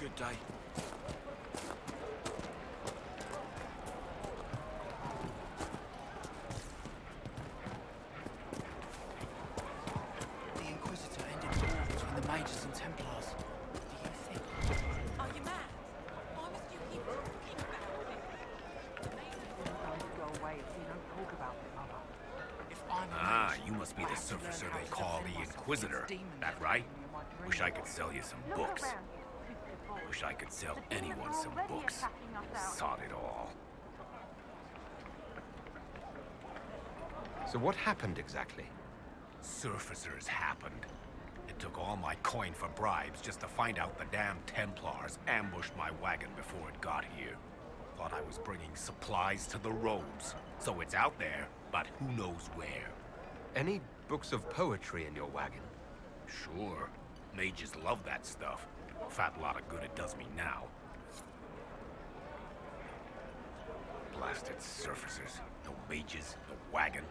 good day. The Inquisitor ended war between the Mages and Templars. Do you think? Are you mad? Why must you keep talking about it? The Mages We're going to go away if we don't talk about it, Mother. If I'm a Ah, mage, you must be I the have to learn surfacer how they to call defend the myself Inquisitor. against demons. That right? My Wish I dream. could sell you some Look books. around you, stupid boy. Wish I could sell The demons anyone are some already books. attacking us out Sod it all. So what happened exactly? Surfacers happened. It took all my coin for bribes just to find out the damn Templars ambushed my wagon before it got here. Thought I was bringing supplies to the robes. So it's out there, but who knows where. Any books of poetry in your wagon? Sure. Mages love that stuff. Fat lot of good it does me now. Blasted surfacers. No mages, no wagon.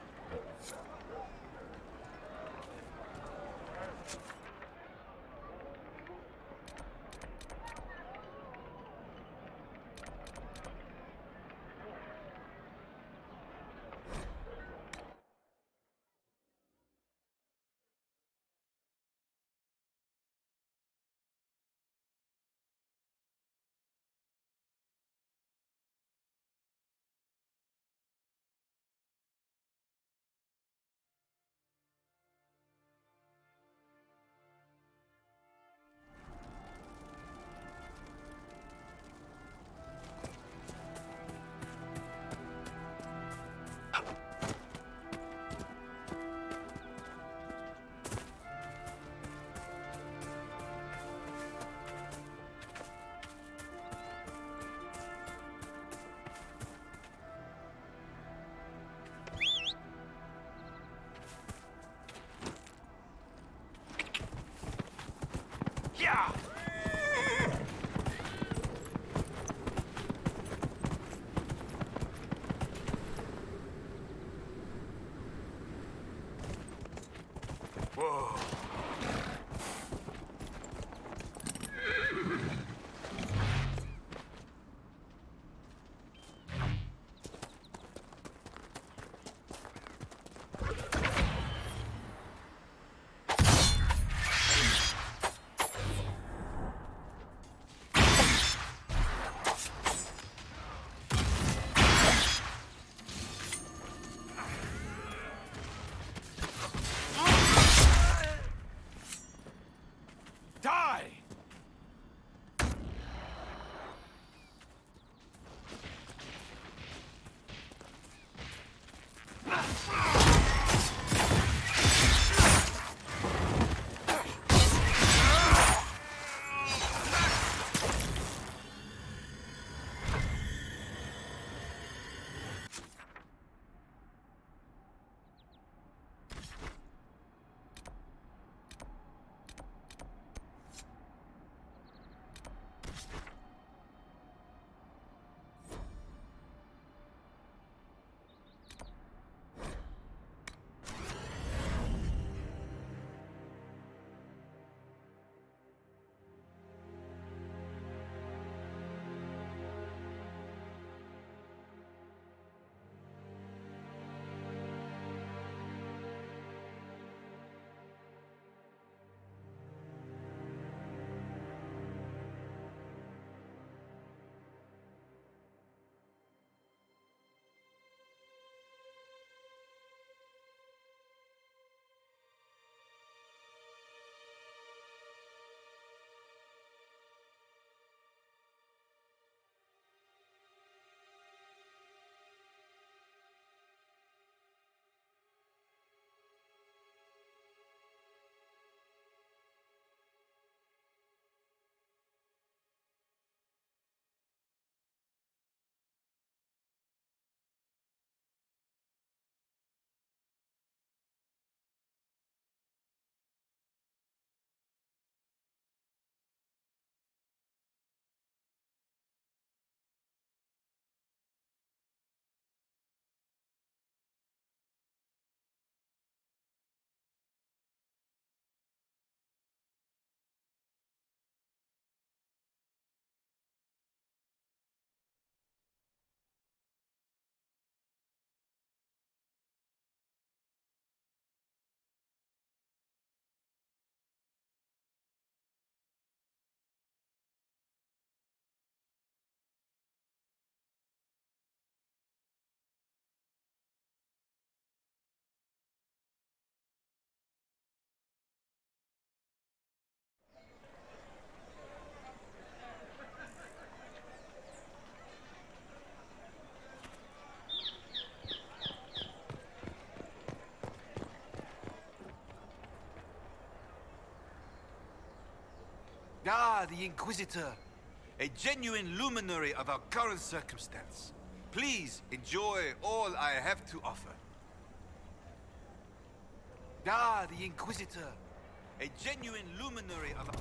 Yeah! Whoa. Ah, the Inquisitor. A genuine luminary of our current circumstance. Please enjoy all I have to offer. Ah, the Inquisitor. A genuine luminary of our...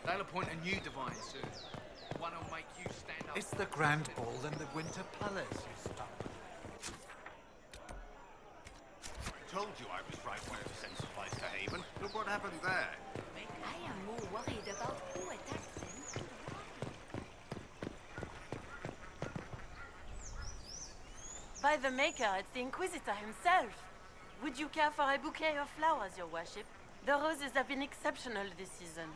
They'll appoint a new divine soon. One will make you stand up. It's the Grand Ball in the Winter Palace, you stop. Told you I was right where to send supplies to Haven. Look what happened there. I am more worried about who attacked them. By the Maker, it's the Inquisitor himself. Would you care for a bouquet of flowers, your worship? The roses have been exceptional this season.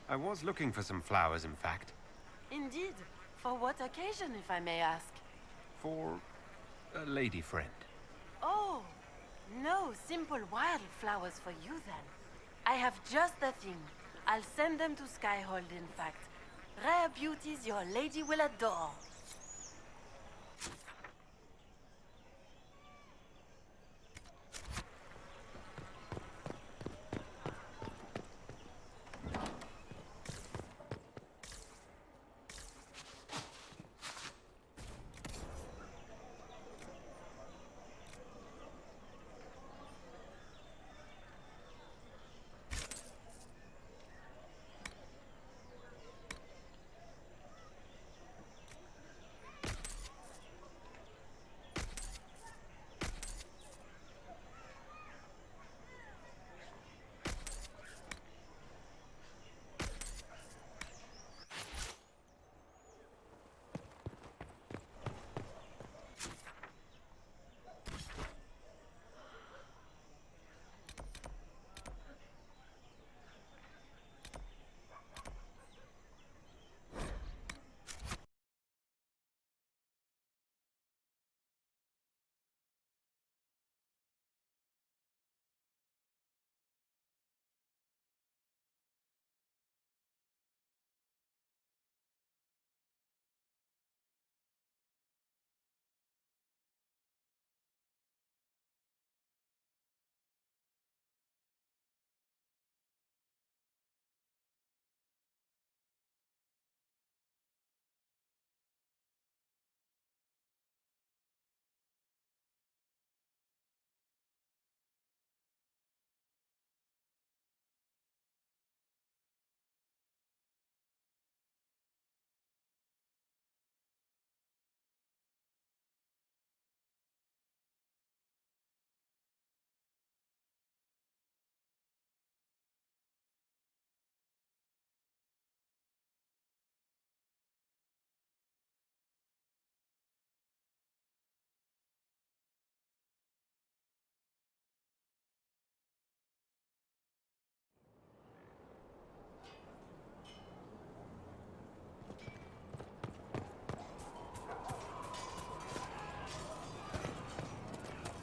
I was looking for some flowers, in fact. Indeed. For what occasion, if I may ask? For a lady friend. Oh, no, simple wildflowers for you then. I have just the thing. I'll send them to Skyhold, in fact. Rare beauties your lady will adore.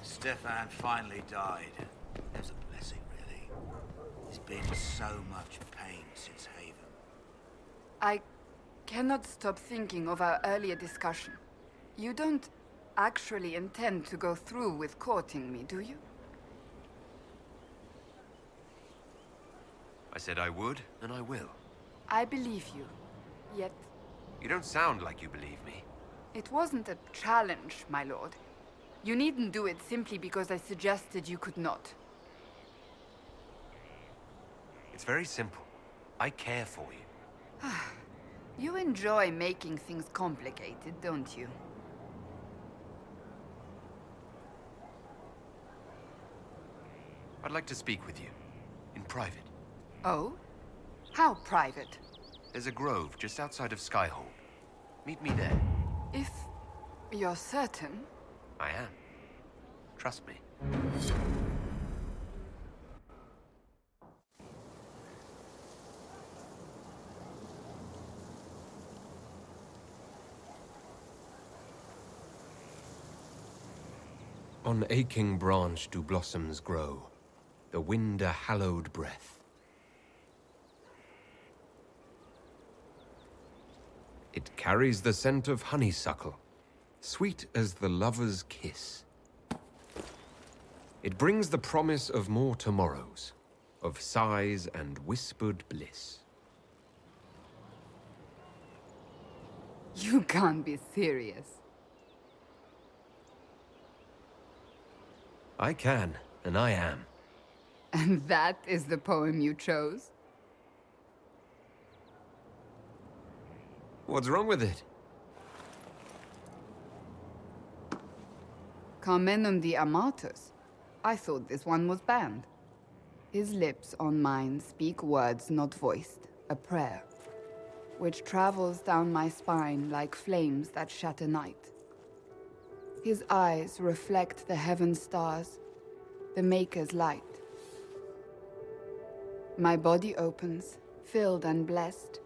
Stefan finally died. It was a blessing, really. He's been in so much pain since Haven. I cannot stop thinking of our earlier discussion. You don't actually intend to go through with courting me, do you? I said I would, and I will. I believe you. Yet, You don't sound like you believe me. it wasn't a challenge, my lord. You needn't do it simply because I suggested you could not. It's very simple. I care for you. You enjoy making things complicated, don't you? I'd like to speak with you. In private. Oh? How private? There's a grove just outside of Skyhold. Meet me there. If you're certain. I am. Trust me. On aching branch do blossoms grow, the wind a hallowed breath. It carries the scent of honeysuckle, sweet as the lover's kiss. It brings the promise of more tomorrows, of sighs and whispered bliss. You can't be serious. I can, and I am. And that is the poem you chose? What's wrong with it? Carmenum de Amatus. I thought this one was banned. His lips on mine speak words not voiced, a prayer, which travels down my spine like flames that shatter night. His eyes reflect the heaven stars, the Maker's light. My body opens, filled and blessed,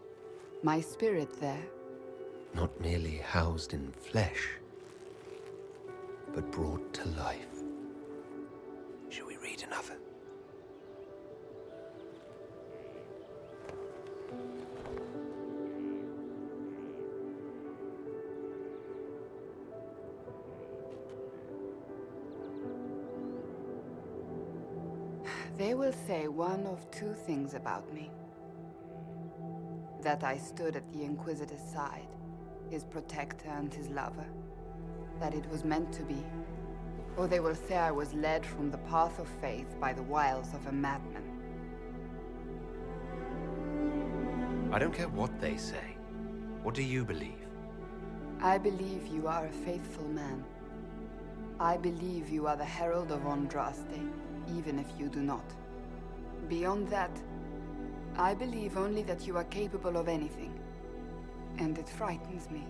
my spirit there. Not merely housed in flesh, but brought to life. Shall we read another? They will say one of two things about me. That I stood at the Inquisitor's side, his protector and his lover. That it was meant to be. Or they will say I was led from the path of faith by the wiles of a madman. I don't care what they say. What do you believe? I believe you are a faithful man. I believe you are the herald of Andraste, even if you do not. Beyond that, I believe only that you are capable of anything. And it frightens me.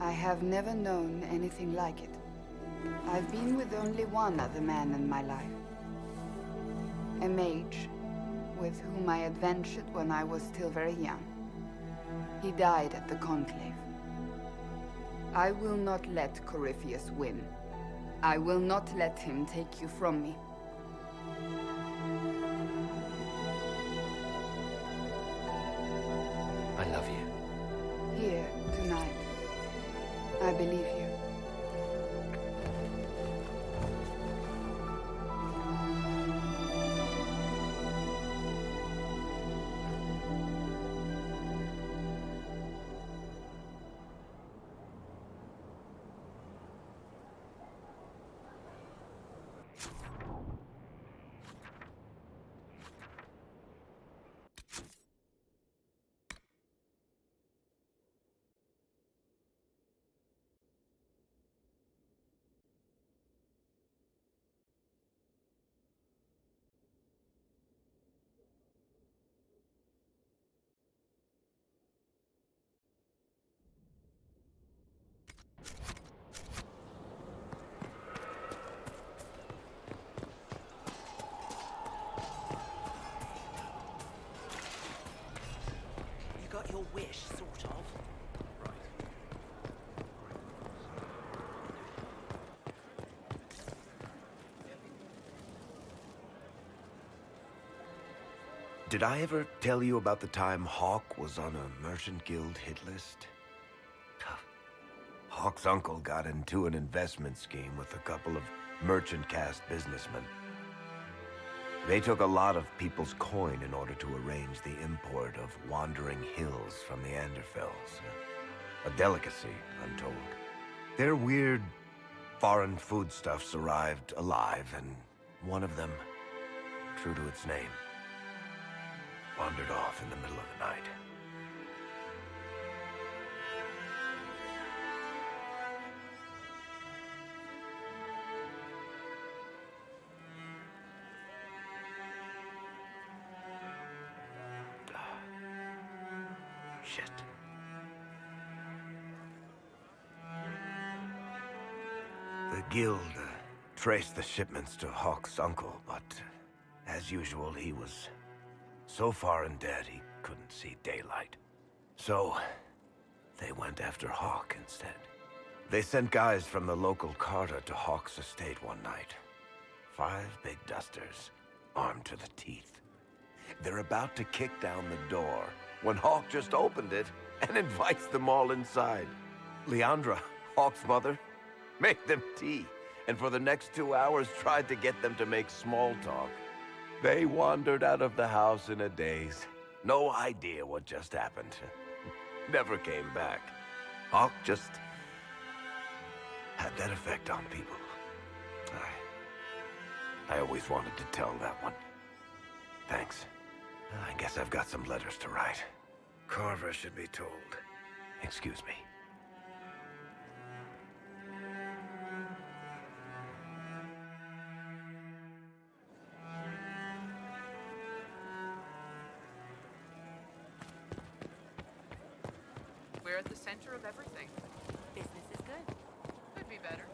I have never known anything like it. I've been with only one other man in my life. A mage, with whom I adventured when I was still very young. He died at the Conclave. I will not let Corypheus win. I will not let him take you from me. I love you. Here, tonight. I believe you. Got your wish, sort of. Did I ever tell you about the time Hawk was on a Merchant Guild hit list? Tough. Hawk's uncle got into an investment scheme with a couple of merchant caste businessmen. They took a lot of people's coin in order to arrange the import of wandering hills from the Anderfells. A delicacy, I'm told. Their weird, foreign foodstuffs arrived alive, and one of them, true to its name, wandered off in the middle of the night. Shit. The guild traced the shipments to Hawk's uncle, but as usual, he was so far in debt he couldn't see daylight. So, they went after Hawk instead. They sent guys from the local carter to Hawk's estate one night. 5 big dusters, armed to the teeth. They're about to kick down the door when Hawk just opened it and invites them all inside. Leandra, Hawk's mother, made them tea, and for the next 2 hours tried to get them to make small talk. They wandered out of the house in a daze. No idea what just happened. Never came back. Hawk just had that effect on people. I always wanted to tell that one. Thanks. I guess I've got some letters to write. Carver should be told. Excuse me. We're at the center of everything. Business is good. Could be better.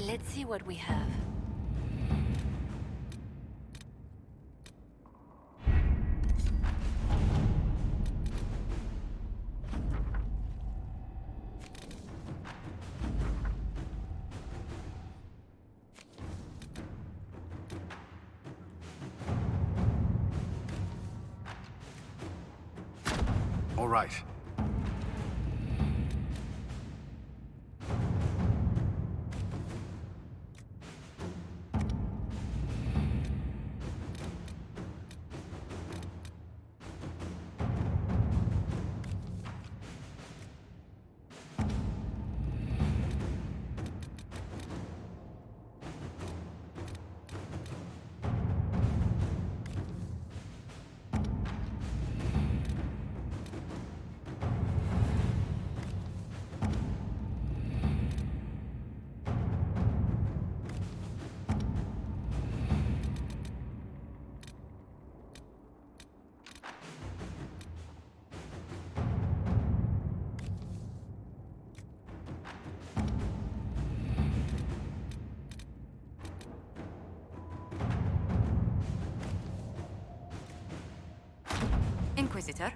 Let's see what we have. All right. Inquisitor.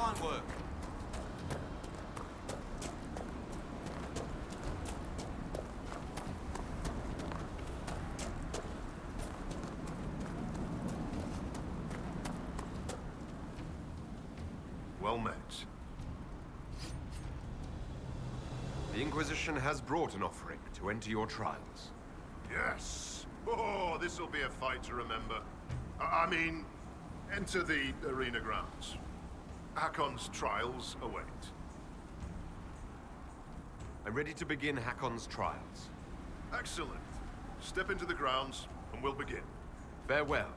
Fine work. Well met. The Inquisition has brought an offering to enter your trials. Yes. Oh, this'll be a fight to remember. I mean, enter the arena grounds. Hakon's trials await. I'm ready to begin Hakon's trials. Excellent. Step into the grounds, and we'll begin. Farewell.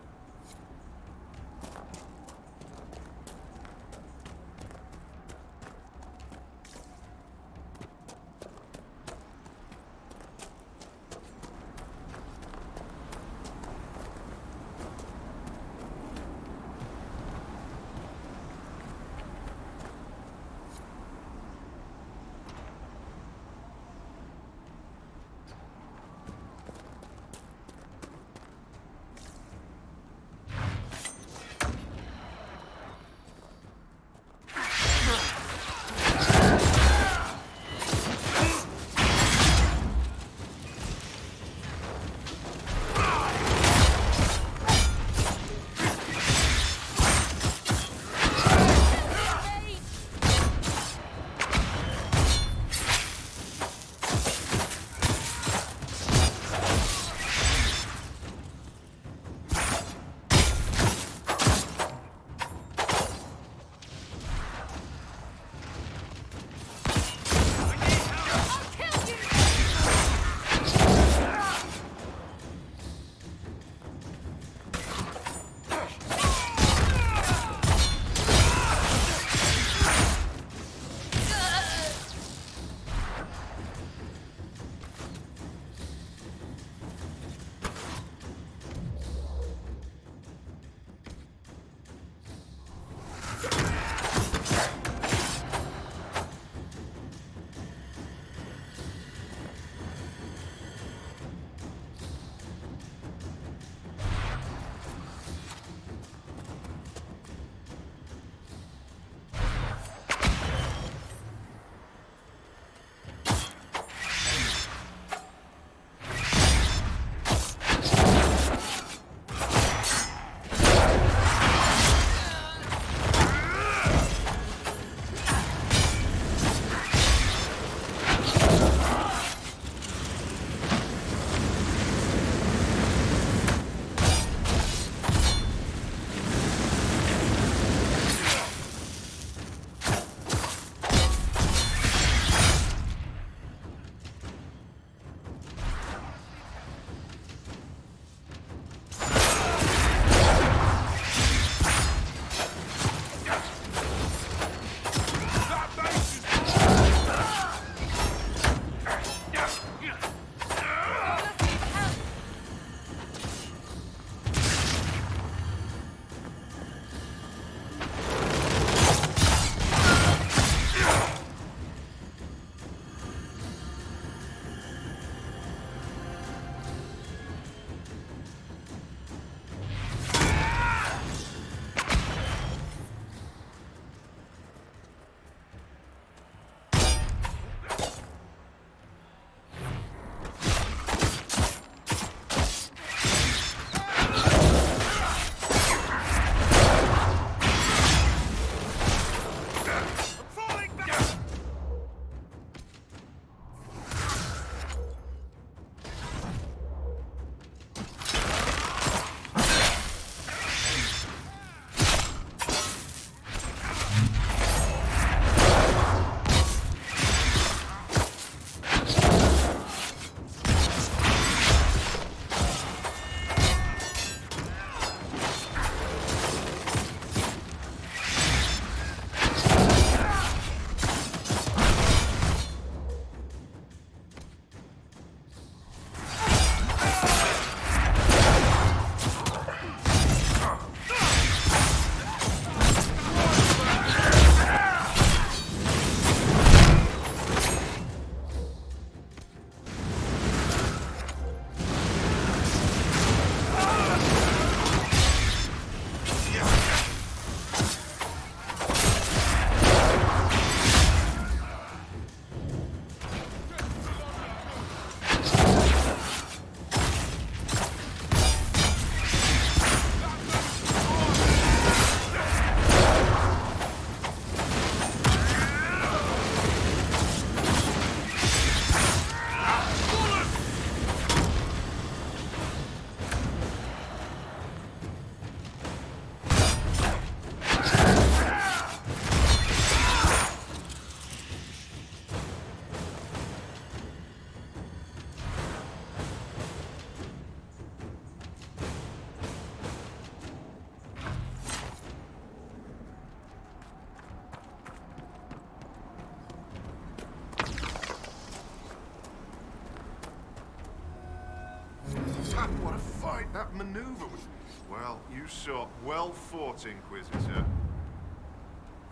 maneuver with... Well, you saw well fought, Inquisitor.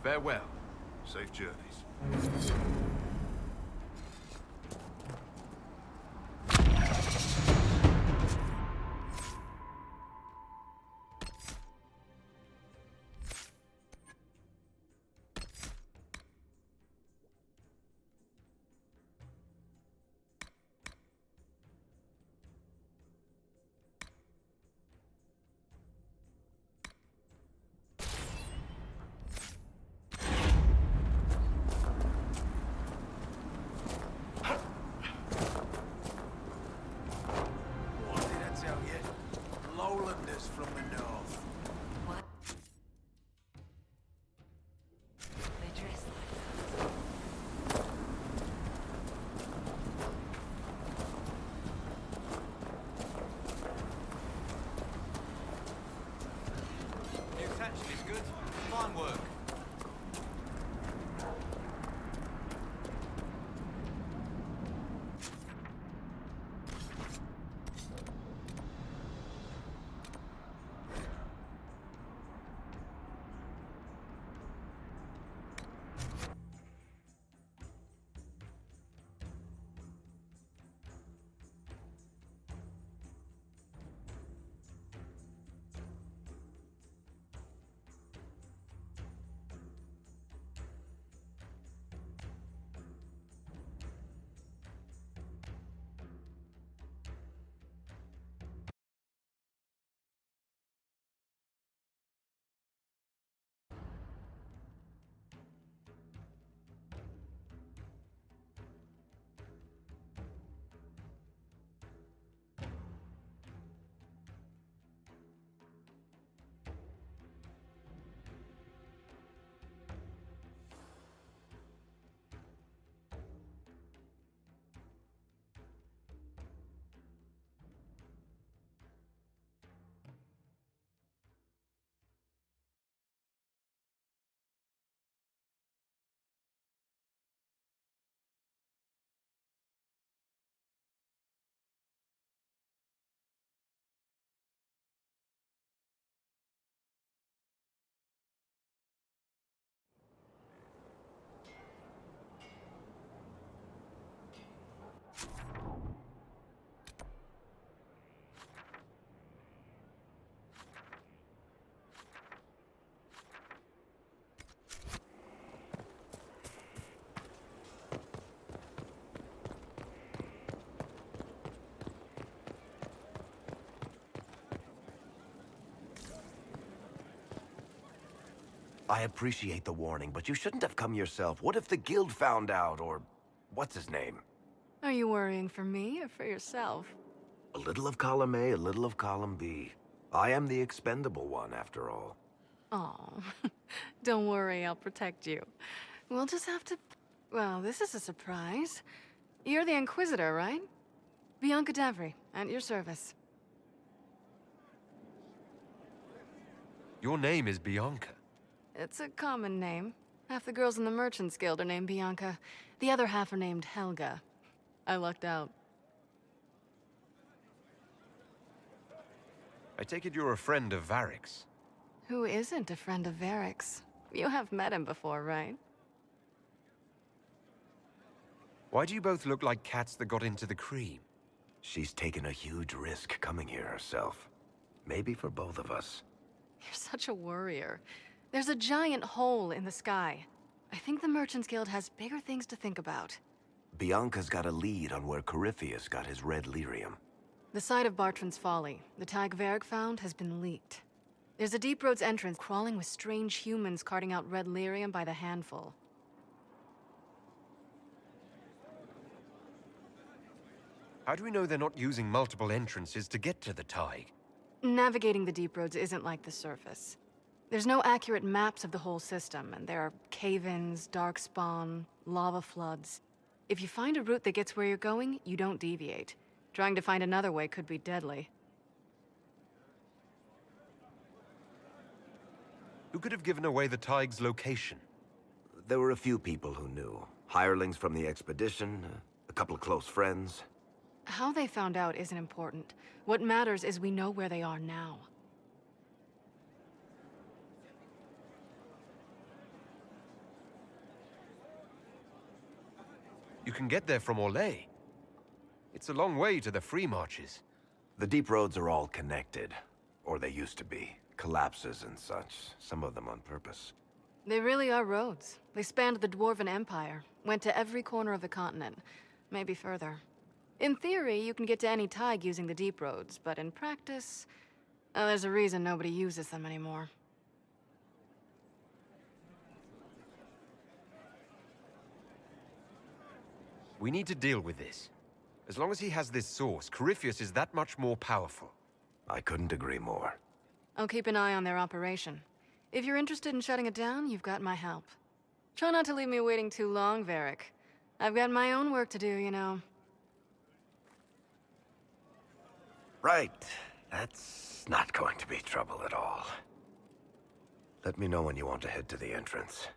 Farewell. Safe journeys. What did I tell you? Lowlanders from the north. What? They dress like that. New catching is good. Fine work. I appreciate the warning, but you shouldn't have come yourself. What if the guild found out, or... what's his name? Are you worrying for me or for yourself? A little of column A, a little of column B. I am the expendable one, after all. Oh, don't worry, I'll protect you. We'll just have to... Well, this is a surprise. You're the Inquisitor, right? Bianca Davry, at your service. Your name is Bianca. It's a common name. Half the girls in the Merchants Guild are named Bianca. The other half are named Helga. I lucked out. I take it you're a friend of Varric's. Who isn't a friend of Varric's? You have met him before, right? Why do you both look like cats that got into the cream? She's taken a huge risk coming here herself. Maybe for both of us. You're such a worrier. There's a giant hole in the sky. I think the Merchants Guild has bigger things to think about. Bianca's got a lead on where Corypheus got his red lyrium. The site of Bartran's Folly, the tag Varric found, has been leaked. There's a deep roads entrance crawling with strange humans carting out red lyrium by the handful. How do we know they're not using multiple entrances to get to the Tig? Navigating the deep roads isn't like the surface. There's no accurate maps of the whole system, and there are cave-ins, darkspawn, lava floods. If you find a route that gets where you're going, you don't deviate. Trying to find another way could be deadly. Who could have given away the Tig's location? There were a few people who knew. Hirelings from the expedition, a couple of close friends. How they found out isn't important. What matters is we know where they are now. You can get there from Orlais. It's a long way to the free marches. The deep roads are all connected. Or they used to be. Collapses and such. Some of them on purpose. They really are roads. They spanned the Dwarven Empire, went to every corner of the continent, maybe further. In theory, you can get to any Tig using the deep roads, but in practice, there's a reason nobody uses them anymore. We need to deal with this. As long as he has this source, Corypheus is that much more powerful. I couldn't agree more. I'll keep an eye on their operation. If you're interested in shutting it down, you've got my help. Try not to leave me waiting too long, Varric. I've got my own work to do, you know. Right. That's not going to be trouble at all. Let me know when you want to head to the entrance.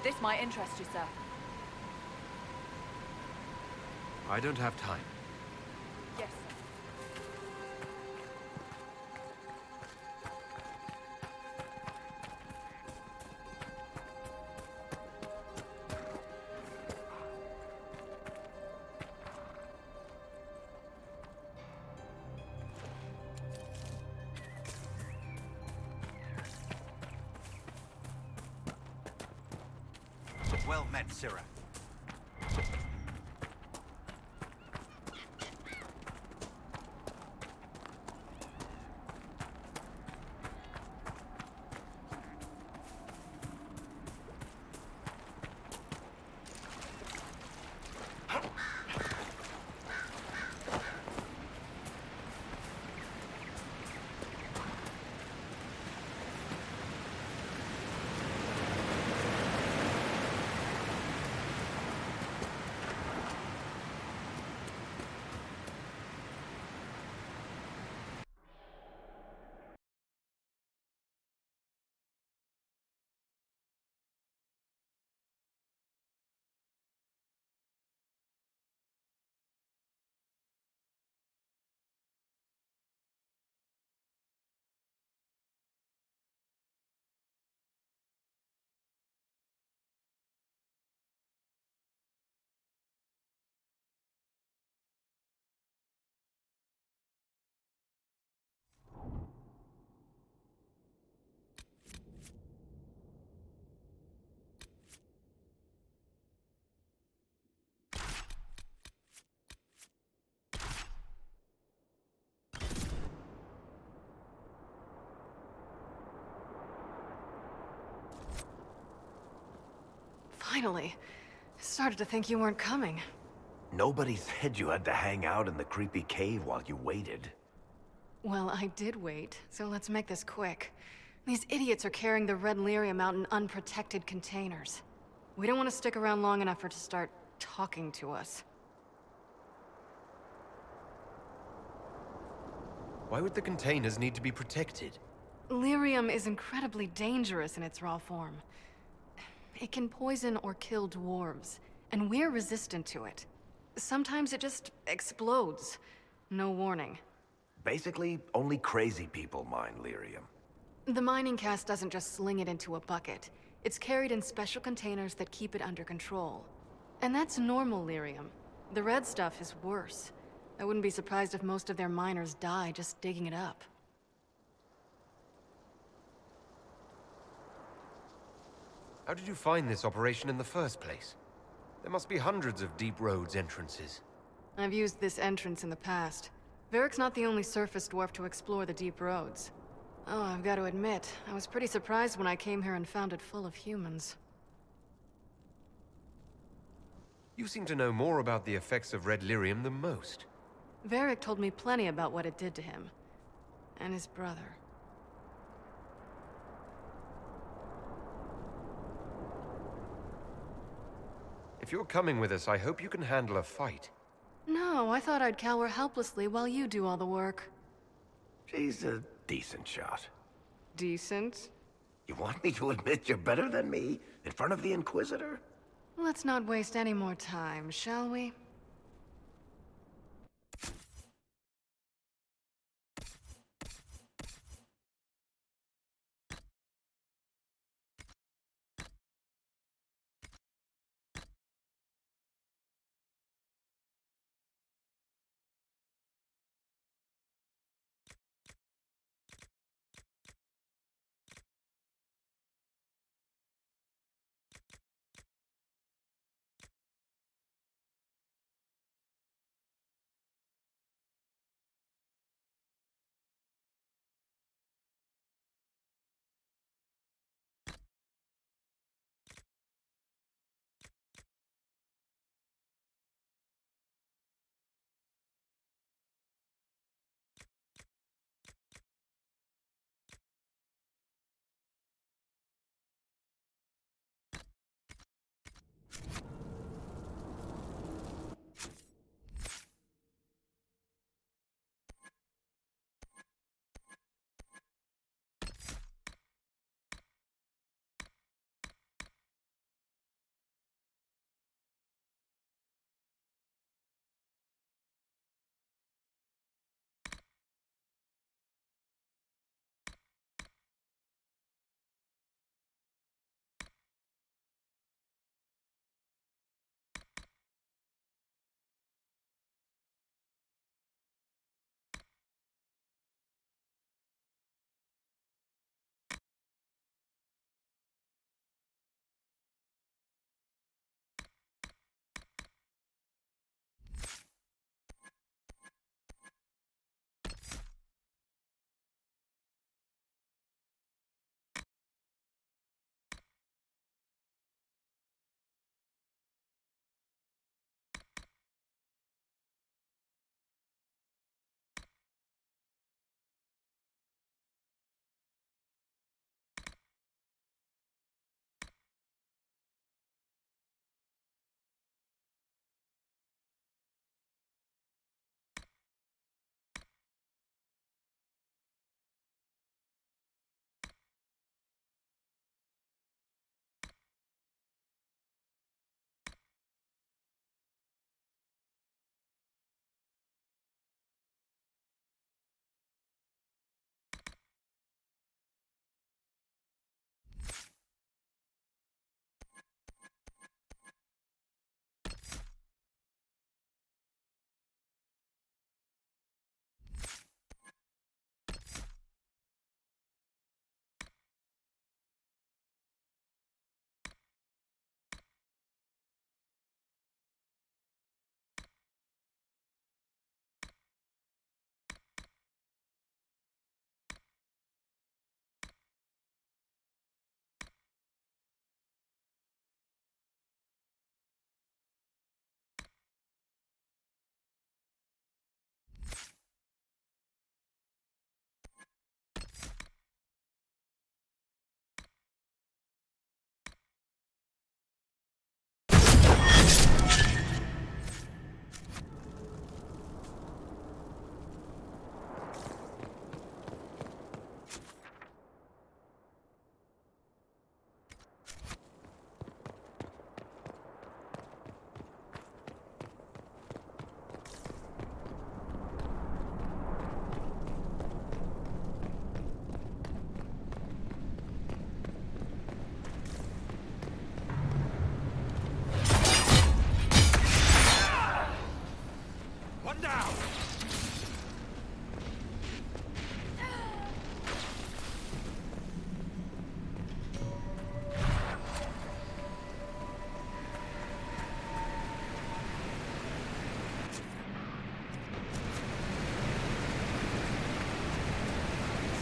This might interest you, sir. I don't have time. Yes, Well met, Sirrah. Finally. I started to think you weren't coming. Nobody said you had to hang out in the creepy cave while you waited. Well, I did wait, so let's make this quick. These idiots are carrying the red lyrium out in unprotected containers. We don't want to stick around long enough for it to start talking to us. Why would the containers need to be protected? Lyrium is incredibly dangerous in its raw form. It can poison or kill dwarves, and we're resistant to it. Sometimes it just explodes. No warning. Basically, only crazy people mine lyrium. The mining cast doesn't just sling it into a bucket. It's carried in special containers that keep it under control. And that's normal lyrium. The red stuff is worse. I wouldn't be surprised if most of their miners die just digging it up. How did you find this operation in the first place? There must be hundreds of Deep Roads entrances. I've used this entrance in the past. Varric's not the only surface dwarf to explore the Deep Roads. Oh, I've got to admit, I was pretty surprised when I came here and found it full of humans. You seem to know more about the effects of red lyrium than most. Varric told me plenty about what it did to him. And his brother. If you're coming with us, I hope you can handle a fight. No, I thought I'd cower helplessly while you do all the work. She's a decent shot. Decent? You want me to admit you're better than me in front of the Inquisitor? Let's not waste any more time, shall we?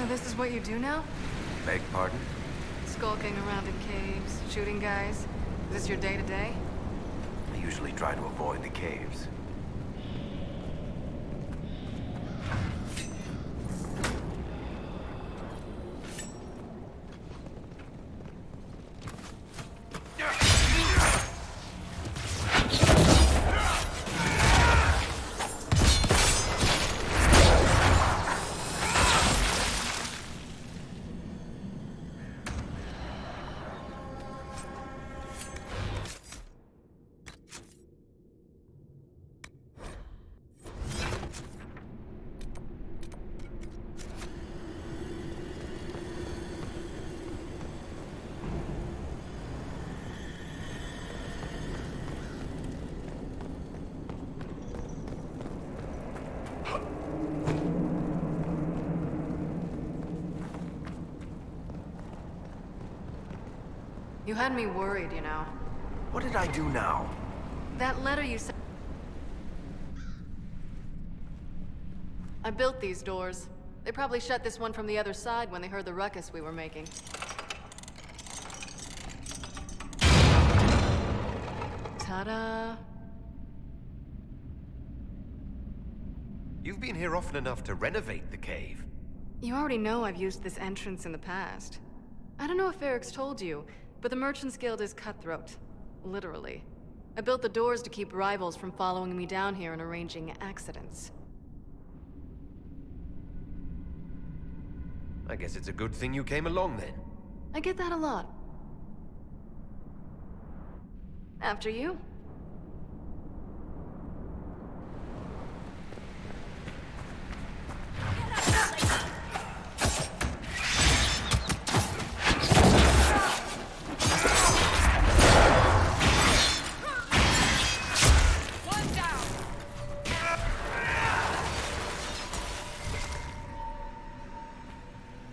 this is what you do now? Beg pardon? Skulking around in caves, shooting guys. Is this your day-to-day? I usually try to avoid the caves. You had me worried, you know. What did I do now? That letter you sent... I built these doors. They probably shut this one from the other side when they heard the ruckus we were making. Ta-da! You've been here often enough to renovate the cave. You already know I've used this entrance in the past. I don't know if Eric's told you, but the Merchants Guild is cutthroat. Literally. I built the doors to keep rivals from following me down here and arranging accidents. I guess it's a good thing you came along then. I get that a lot. After you.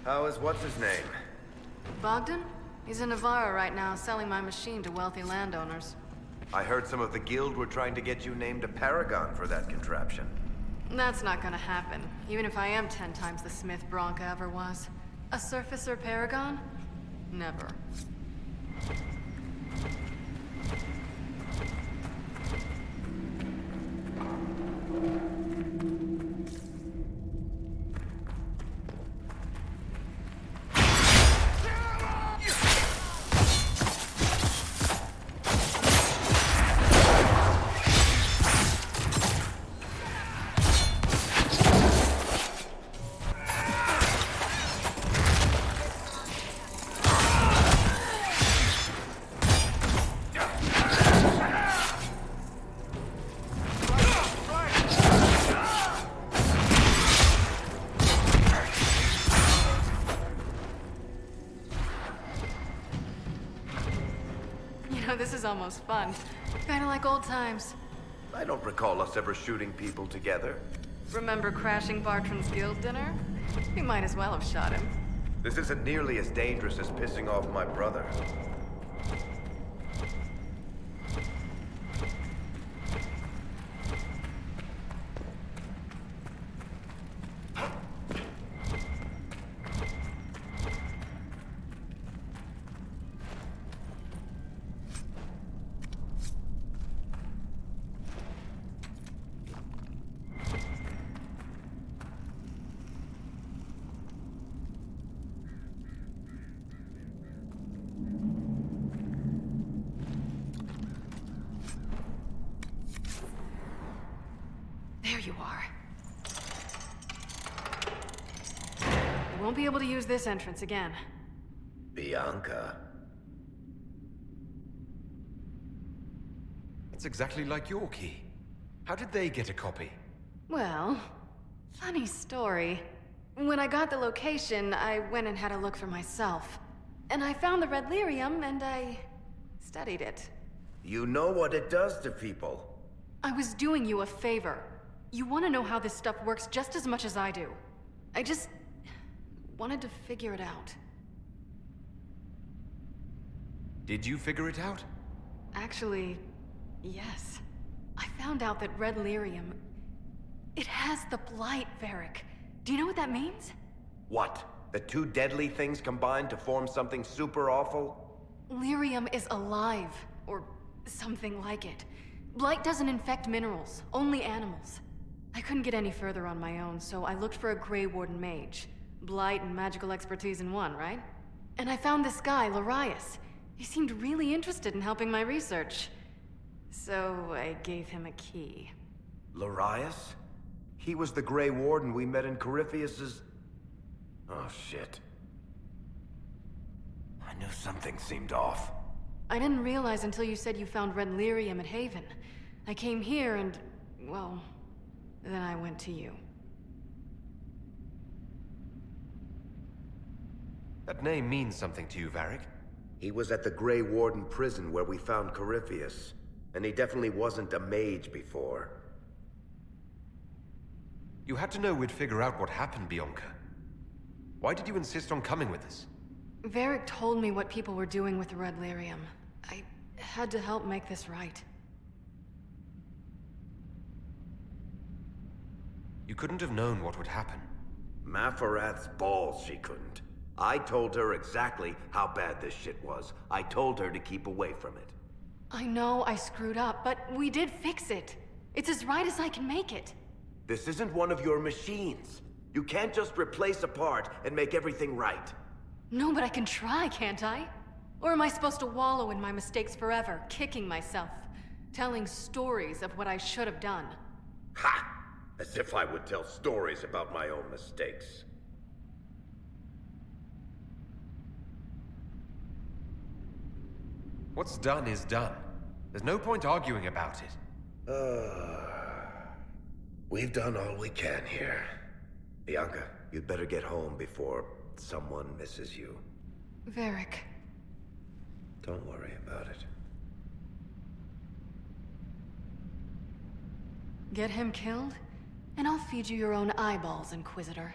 How is what's-his-name? Bogdan? He's in Navarra right now, selling my machine to wealthy landowners. I heard some of the guild were trying to get you named a paragon for that contraption. That's not gonna happen, even if I am 10 times the Smith Bronca ever was. A surfacer paragon? Never. This is almost fun. Kinda like old times. I don't recall us ever shooting people together. Remember crashing Bartran's guild dinner? We might as well have shot him. This isn't nearly as dangerous as pissing off my brother. There you are. You won't be able to use this entrance again. Bianca. It's exactly like your key. How did they get a copy? Well, funny story. When I got the location, I went and had a look for myself. And I found the red lyrium, and I studied it. You know what it does to people. I was doing you a favor. You want to know how this stuff works just as much as I do. I just wanted to figure it out. Did you figure it out? Actually, yes. I found out that red lyrium... it has the blight, Varric. Do you know what that means? What? The two deadly things combined to form something super awful? Lyrium is alive, or something like it. Blight doesn't infect minerals, only animals. I couldn't get any further on my own, so I looked for a Grey Warden mage. Blight and magical expertise in one, right? And I found this guy, Larius. He seemed really interested in helping my research. So I gave him a key. Larius? He was the Grey Warden we met in Corypheus's... Oh, shit. I knew something seemed off. I didn't realize until you said you found red lyrium at Haven. I came here and, well, then I went to you. That name means something to you, Varric? He was at the Grey Warden prison where we found Corypheus. And he definitely wasn't a mage before. You had to know we'd figure out what happened, Bianca. Why did you insist on coming with us? Varric told me what people were doing with the red lyrium. I had to help make this right. You couldn't have known what would happen. Mafarath's balls, she couldn't. I told her exactly how bad this shit was. I told her to keep away from it. I know I screwed up, but we did fix it. It's as right as I can make it. This isn't one of your machines. You can't just replace a part and make everything right. No, but I can try, can't I? Or am I supposed to wallow in my mistakes forever, kicking myself, telling stories of what I should have done? Ha! As if I would tell stories about my own mistakes. What's done is done. There's no point arguing about it. We've done all we can here. Bianca, you'd better get home before someone misses you. Varric. Don't worry about it. Get him killed, and I'll feed you your own eyeballs, Inquisitor.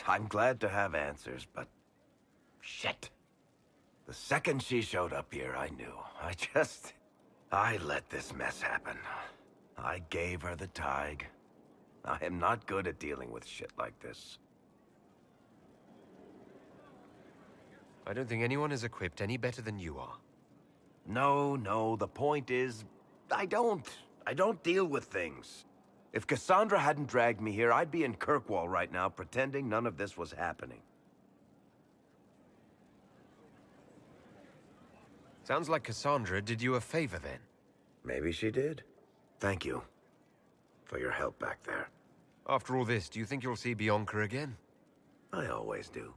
I'm glad to have answers, but... shit. The second she showed up here, I knew. I let this mess happen. I gave her the Tig. I am not good at dealing with shit like this. I don't think anyone is equipped any better than you are. No, the point is, I don't deal with things. If Cassandra hadn't dragged me here, I'd be in Kirkwall right now pretending none of this was happening. Sounds like Cassandra did you a favor then. Maybe she did. Thank you for your help back there. After all this, do you think you'll see Bianca again? I always do.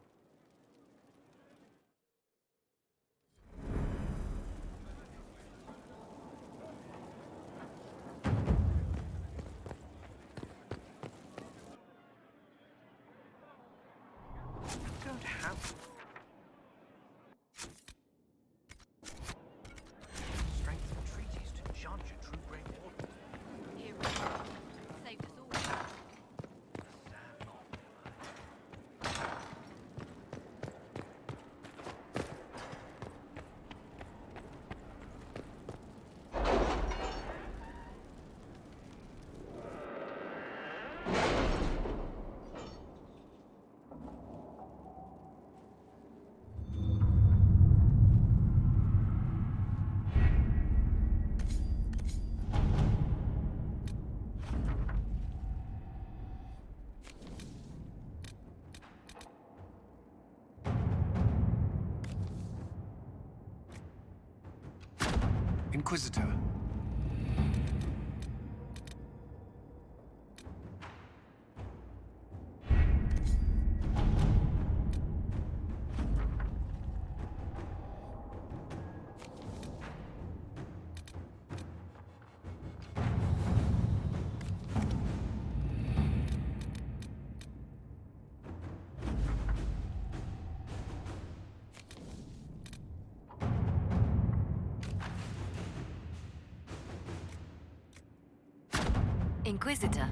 Don't have strength and treaties to judge a true Grey Warden. Here we go. Saved us all. Inquisitor. Inquisitor.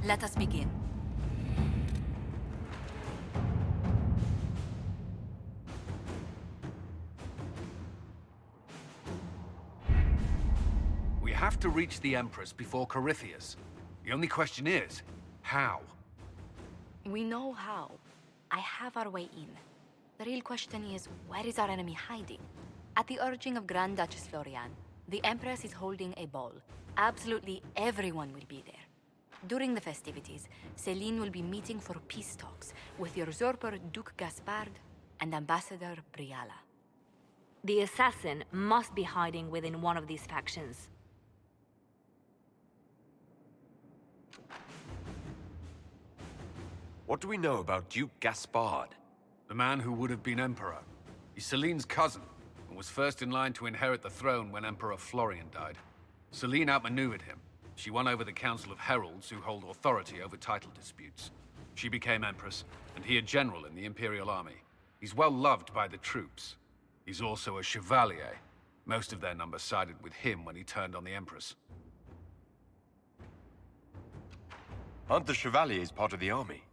Let us begin. We have to reach the Empress before Corypheus. The only question is, how? We know how. I have our way in. The real question is, where is our enemy hiding? At the urging of Grand Duchess Florian, the Empress is holding a ball. Absolutely everyone will be there. During the festivities, Celine will be meeting for peace talks with the usurper Duke Gaspard and Ambassador Briala. The assassin must be hiding within one of these factions. What do we know about Duke Gaspard? The man who would have been Emperor. He's Celine's cousin, and was first in line to inherit the throne when Emperor Florian died. Celine outmaneuvered him. She won over the Council of Heralds, who hold authority over title disputes. She became Empress, and he a general in the Imperial Army. He's well loved by the troops. He's also a Chevalier. Most of their number sided with him when he turned on the Empress. Aren't the Chevaliers part of the army?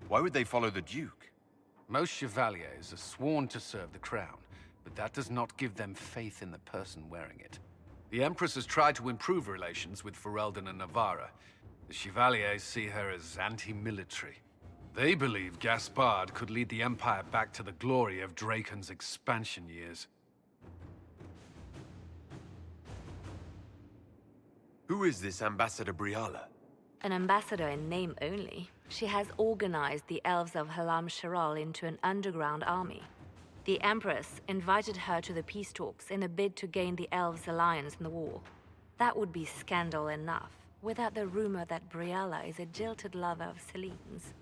Why would they follow the Duke? Most Chevaliers are sworn to serve the crown, but that does not give them faith in the person wearing it. The Empress has tried to improve relations with Ferelden and Navarra. The Chevaliers see her as anti-military. They believe Gaspard could lead the Empire back to the glory of Draken's expansion years. Who is this Ambassador Briala? An ambassador in name only. She has organized the elves of Halam Sharal into an underground army. The Empress invited her to the peace talks in a bid to gain the elves' alliance in the war. That would be scandal enough, without the rumor that Briala is a jilted lover of Celine's.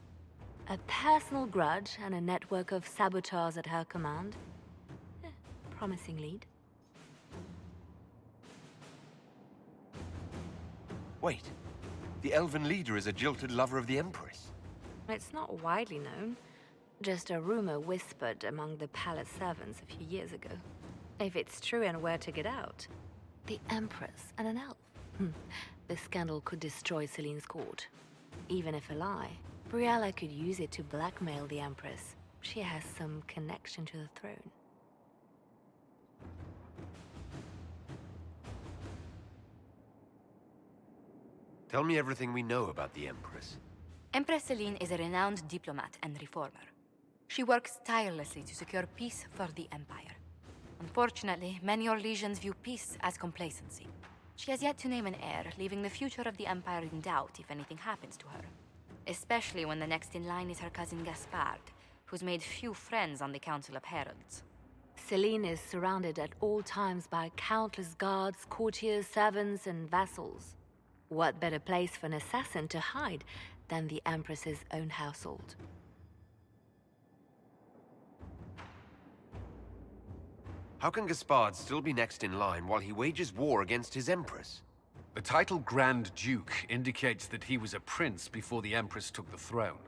A personal grudge and a network of saboteurs at her command. Promising lead. Wait. The elven leader is a jilted lover of the Empress. It's not widely known. Just a rumor whispered among the palace servants a few years ago. If it's true and where to get out. The Empress and an elf. The scandal could destroy Celine's court. Even if a lie, Briella could use it to blackmail the Empress. She has some connection to the throne. Tell me everything we know about the Empress. Empress Celine is a renowned diplomat and reformer. She works tirelessly to secure peace for the Empire. Unfortunately, many Orlesians view peace as complacency. She has yet to name an heir, leaving the future of the Empire in doubt if anything happens to her. Especially when the next in line is her cousin Gaspard, who's made few friends on the Council of Heralds. Celine is surrounded at all times by countless guards, courtiers, servants, and vassals. What better place for an assassin to hide than the Empress's own household? How can Gaspard still be next in line while he wages war against his Empress? The title Grand Duke indicates that he was a prince before the Empress took the throne.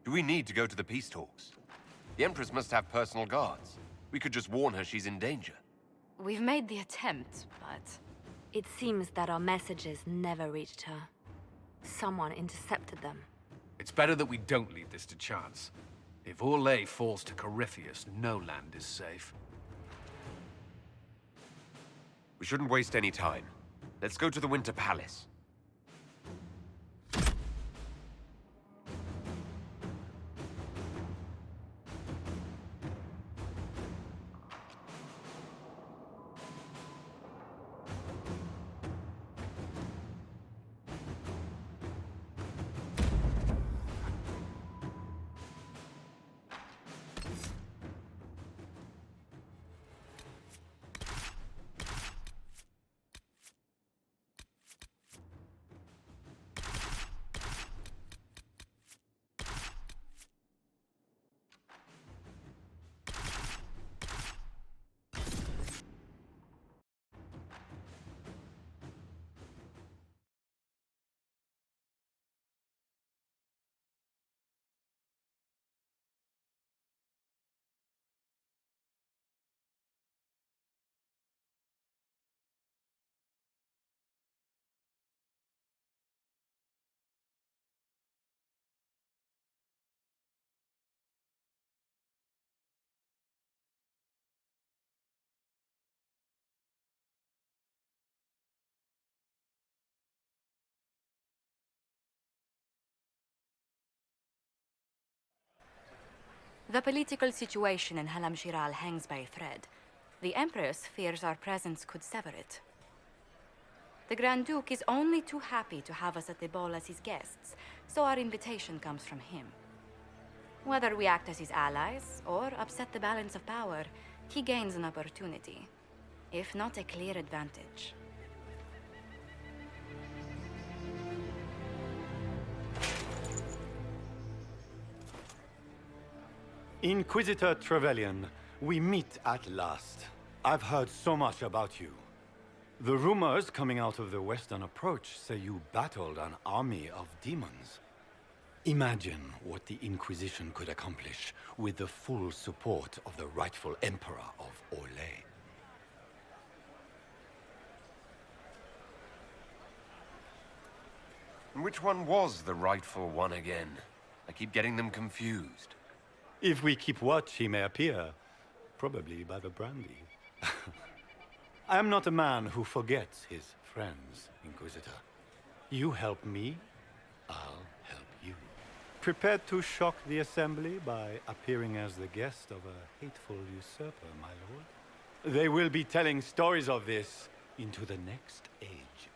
Do we need to go to the peace talks? The Empress must have personal guards. We could just warn her she's in danger. We've made the attempt, but... It seems that our messages never reached her. Someone intercepted them. It's better that we don't leave this to chance. If Orlais falls to Corypheus, no land is safe. We shouldn't waste any time. Let's go to the Winter Palace. The political situation in Halam Shiral hangs by a thread. The Empress fears our presence could sever it. The Grand Duke is only too happy to have us at the ball as his guests, so our invitation comes from him. Whether we act as his allies or upset the balance of power, he gains an opportunity, if not a clear advantage. Inquisitor Trevelyan, we meet at last. I've heard so much about you. The rumors coming out of the Western Approach say you battled an army of demons. Imagine what the Inquisition could accomplish with the full support of the rightful Emperor of Orlais. And which one was the rightful one again? I keep getting them confused. If we keep watch, he may appear. Probably by the brandy. I am not a man who forgets his friends, Inquisitor. You help me, I'll help you. Prepared to shock the Assembly by appearing as the guest of a hateful usurper, my lord? They will be telling stories of this into the next age.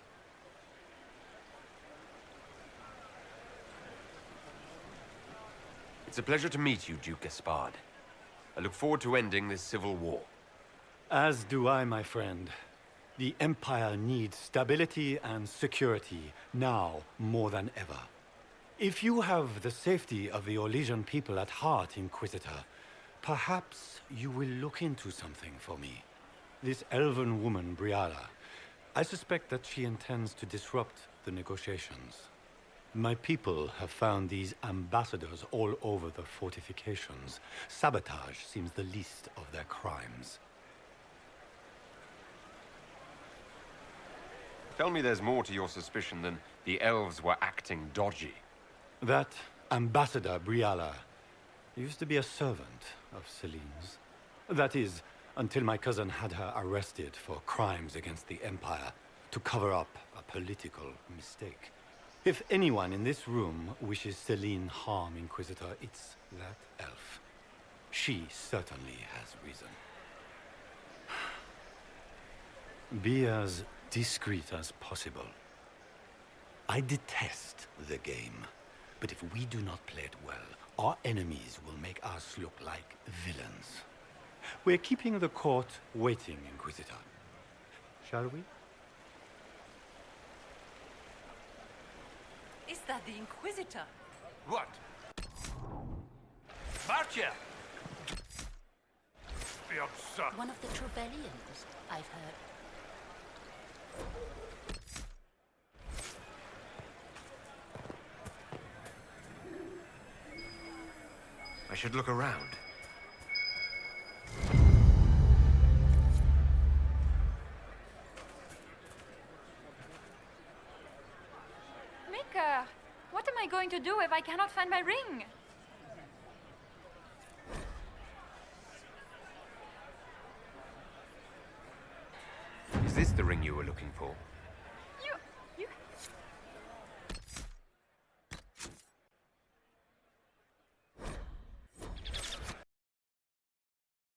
It's a pleasure to meet you, Duke Gaspard. I look forward to ending this civil war. As do I, my friend. The Empire needs stability and security, now more than ever. If you have the safety of the Orlesian people at heart, Inquisitor, perhaps you will look into something for me. This elven woman, Briella. I suspect that she intends to disrupt the negotiations. My people have found these ambassadors all over the fortifications. Sabotage seems the least of their crimes. Tell me there's more to your suspicion than the elves were acting dodgy. That Ambassador Briala used to be a servant of Celine's. That is, until my cousin had her arrested for crimes against the Empire to cover up a political mistake. If anyone in this room wishes Celine harm, Inquisitor, it's that elf. She certainly has reason. Be as discreet as possible. I detest the game, but if we do not play it well, our enemies will make us look like villains. We're keeping the court waiting, Inquisitor. Shall we? Is that the Inquisitor? What? Marcia! Be absurd. One of the Trevellians, I've heard. I should look around. Mika, what am I going to do if I cannot find my ring? Is this the ring you were looking for?